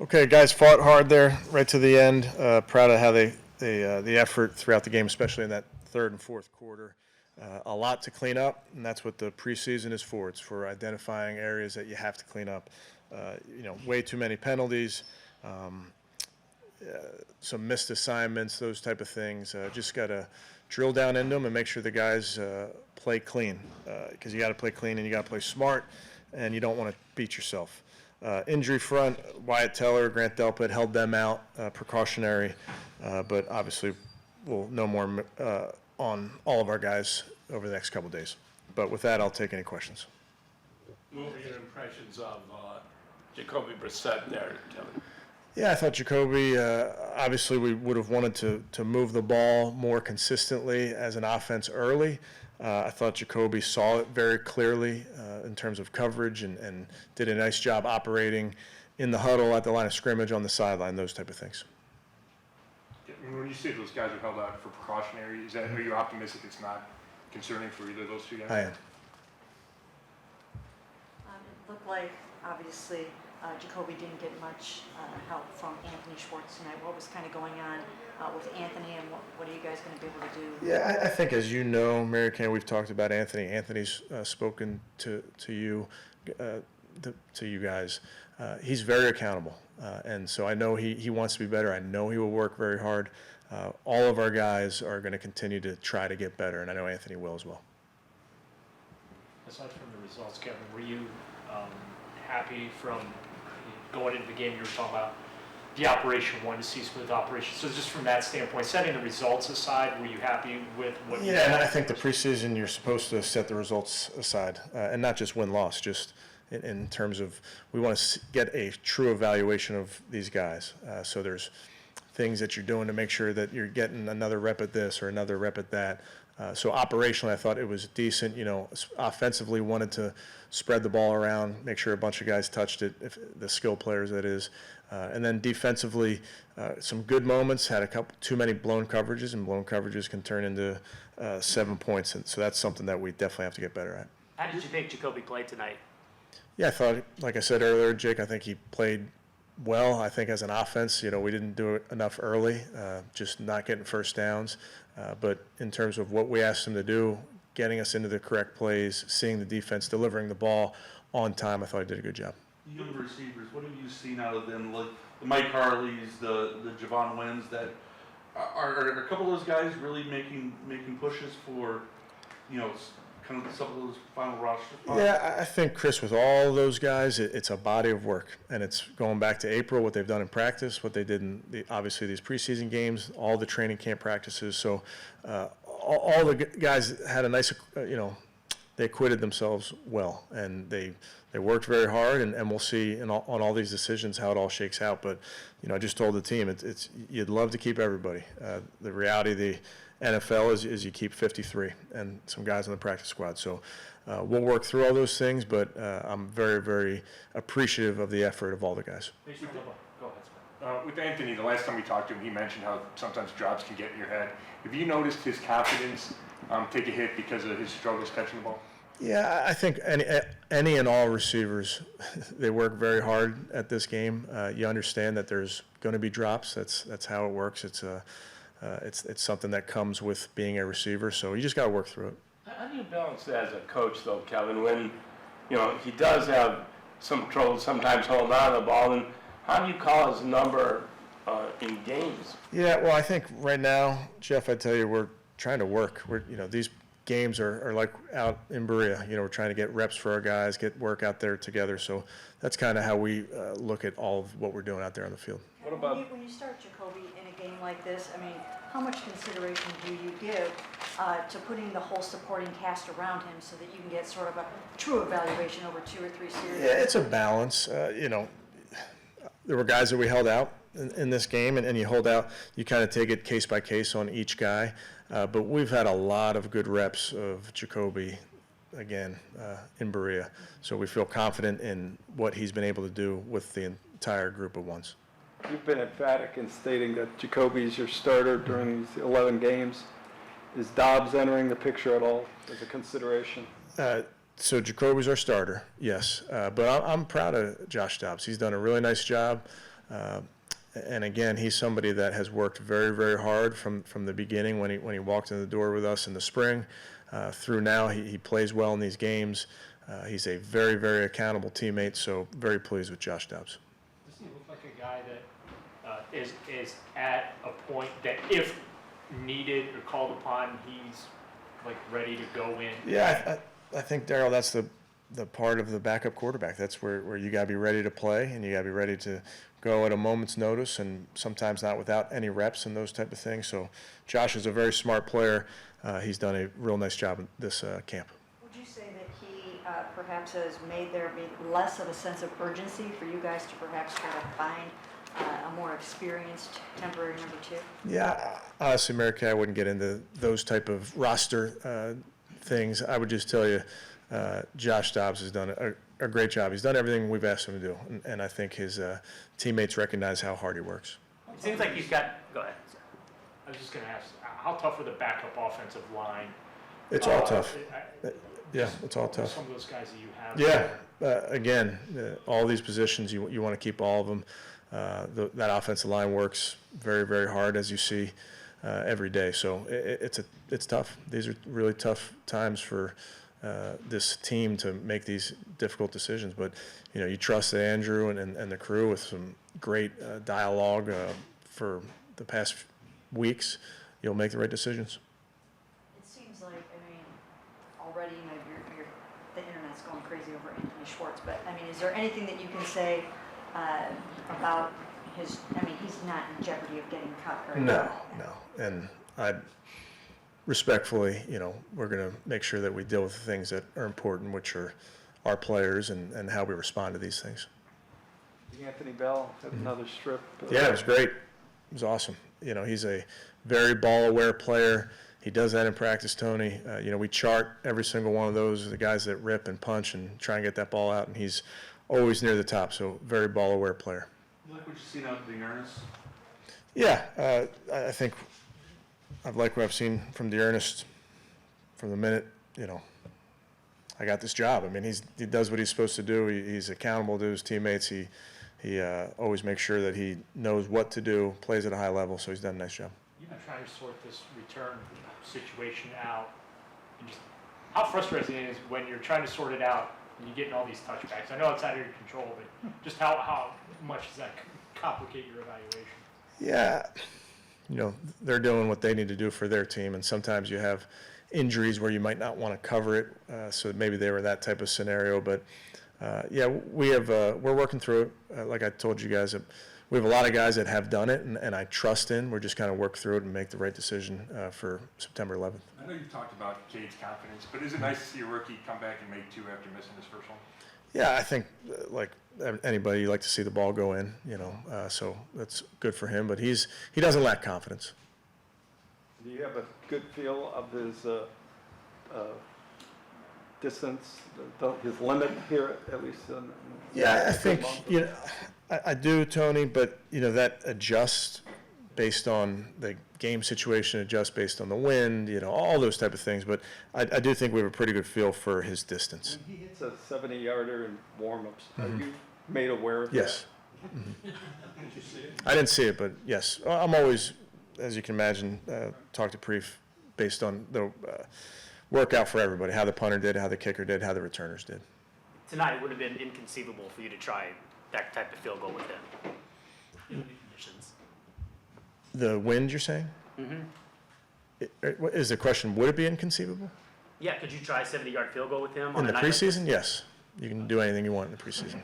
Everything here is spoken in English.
Okay, guys fought hard there right to the end. Proud of how the effort throughout the game, especially in that third and fourth quarter. A lot to clean up, and that's what the preseason is for. It's for identifying areas that you have to clean up. Way too many penalties, some missed assignments, those type of things. Just got to drill down into them and make sure the guys play clean, because you got to play clean and you got to play smart, and you don't want to beat yourself. Injury front, Wyatt Teller, Grant Delpit held them out, precautionary, but obviously we'll know more on all of our guys over the next couple of days. But with that, I'll take any questions. What were your impressions of Jacoby Brissett there, Kevin? Yeah, I thought Jacoby, obviously we would have wanted to move the ball more consistently as an offense early. I thought Jacoby saw it very clearly in terms of coverage and did a nice job operating in the huddle, at the line of scrimmage, on the sideline, those type of things. When you say those guys are held out for precautionary, are you optimistic it's not concerning for either of those two guys? I am. It looked like, obviously, Jacoby didn't get much help from Anthony Schwartz tonight. What was kind of going on with Anthony, and what are you guys going to be able to do? Yeah, I think, as you know, Mary Kay, we've talked about Anthony. Anthony's spoken to you guys. He's very accountable, and so I know he wants to be better. I know he will work very hard. All of our guys are going to continue to try to get better, and I know Anthony will as well. Aside from the results, Kevin, were you happy from going into the game? You were talking about the operation, wanting to see smooth operation. So just from that standpoint, setting the results aside, were you happy with what you Yeah, and saw? I think the preseason, you're supposed to set the results aside, and not just win-loss, just in terms of we want to get a true evaluation of these guys. So there's things that you're doing to make sure that you're getting another rep at this or another rep at that. So operationally, I thought it was decent. Offensively, wanted to spread the ball around, make sure a bunch of guys touched it, if the skill players, that is. And then defensively, some good moments, had a couple too many blown coverages, and blown coverages can turn into 7 points. And so that's something that we definitely have to get better at. How did you think Jacoby played tonight? Yeah, I thought, like I said earlier, Jake, I think he played well. I think as an offense, we didn't do it enough early, just not getting first downs. But in terms of what we asked him to do, getting us into the correct plays, seeing the defense, delivering the ball on time, I thought he did a good job. Young receivers, what have you seen out of them? Like the Mike Harleys, the Javon Wins, that are a couple of those guys really making pushes for, kind of some of those final roster spots? Yeah, I think, Chris, with all those guys, it's a body of work, and it's going back to April, what they've done in practice, what they did in obviously these preseason games, all the training camp practices. So all the guys had a nice, they acquitted themselves well, and they worked very hard, and we'll see on all these decisions how it all shakes out. But I just told the team, it's you'd love to keep everybody. The reality of the NFL is you keep 53 and some guys on the practice squad. So we'll work through all those things, but I'm very, very appreciative of the effort of all the guys. Go ahead. With Anthony, the last time we talked to him, he mentioned how sometimes drops can get in your head. Have you noticed his confidence take a hit because of his struggles catching the ball? Yeah, I think any and all receivers, they work very hard at this game. You understand that there's going to be drops. That's how it works. It's something that comes with being a receiver. So you just got to work through it. How do you balance that as a coach, though, Kevin, when he does have some trouble sometimes holding on to the ball, and how do you call his number in games? Yeah, well, I think right now, Jeff, I tell you, we're trying to work. These games are like out in Berea. We're trying to get reps for our guys, get work out there together. So that's kind of how we look at all of what we're doing out there on the field. What about when you start Jacoby in a game like this? I mean, how much consideration do you give to putting the whole supporting cast around him so that you can get sort of a true evaluation over 2 or 3 series? Yeah, it's a balance. There were guys that we held out in this game, and you hold out, you kind of take it case by case on each guy. But we've had a lot of good reps of Jacoby, again, in Berea. So we feel confident in what he's been able to do with the entire group of ones. You've been emphatic in stating that Jacoby is your starter during these 11 games. Is Dobbs entering the picture at all as a consideration? So Jacoby's our starter, yes. But I'm proud of Josh Dobbs. He's done a really nice job. And again, he's somebody that has worked very, very hard from the beginning when he walked in the door with us in the spring through now. He plays well in these games. He's a very, very accountable teammate, so very pleased with Josh Dobbs. Doesn't he look like a guy that is at a point that if needed or called upon, he's like ready to go in? Yeah, I think, Darryl, that's the part of the backup quarterback. That's where you got to be ready to play, and you got to be ready to go at a moment's notice, and sometimes not without any reps and those type of things. So Josh is a very smart player. He's done a real nice job in this camp. Would you say that he perhaps has made there be less of a sense of urgency for you guys to perhaps try to find a more experienced temporary number two? Yeah, honestly, Mary Kay, I wouldn't get into those type of roster things. I would just tell you, Josh Dobbs has done a great job. He's done everything we've asked him to do, and I think his teammates recognize how hard he works. It seems like he's got, go ahead. I was just going to ask, how tough are the backup offensive line? It's all tough. Yeah, it's all tough. Some of those guys that you have. Yeah, again, all these positions, you want to keep all of them. That offensive line works very, very hard, as you see every day. So it's tough. These are really tough times for this team to make these difficult decisions. But you trust Andrew and the crew with some great dialogue for the past weeks. You'll make the right decisions. It seems like, already, the internet's going crazy over Anthony Schwartz, but, is there anything that you can say about he's not in jeopardy of getting cut, right? No. And I respectfully, we're going to make sure that we deal with the things that are important, which are our players and how we respond to these things. Anthony Bell had another strip. Yeah, it was great. It was awesome. He's a very ball-aware player. He does that in practice, Tony. We chart every single one of those, the guys that rip and punch and try and get that ball out, and he's always near the top, so very ball-aware player. You like what you've seen out of Dearness? Yeah, I think I've liked what I've seen from Dearness from the minute, I got this job. He does what he's supposed to do. He's accountable to his teammates. He always makes sure that he knows what to do, plays at a high level, so he's done a nice job. You've been trying to sort this return situation out. And just how frustrating it is when you're trying to sort it out and you're getting all these touchbacks. I know it's out of your control, but just how much does that complicate your evaluation? Yeah, they're doing what they need to do for their team, and sometimes you have injuries where you might not want to cover it, so maybe they were that type of scenario. But we're working through it. Like I told you guys, we have a lot of guys that have done it, and I trust in. We're just kind of work through it and make the right decision for September 11th. I know you've talked about Cade's confidence, but is it nice to see a rookie come back and make two after missing his first one? Yeah, I think like anybody, you like to see the ball go in, so that's good for him. But he doesn't lack confidence. Do you have a good feel of his distance, his limit here, at least? Yeah, I think, I do, Tony, but, that adjusts based on the game situation, adjusts based on the wind, all those type of things. But I do think we have a pretty good feel for his distance. When he hits a 70-yarder in warm-ups, are you made aware of Yes. that? Did you see it? I didn't see it, but yes. I'm always, as you can imagine, talk to Preef based on the workout for everybody, how the punter did, how the kicker did, how the returners did. Tonight, it would have been inconceivable for you to try that type of field goal with them in the conditions. The wind, you're saying? Is the question, would it be inconceivable? Yeah, could you try a 70-yard field goal with him? In the preseason, yes. You can do anything you want in the preseason.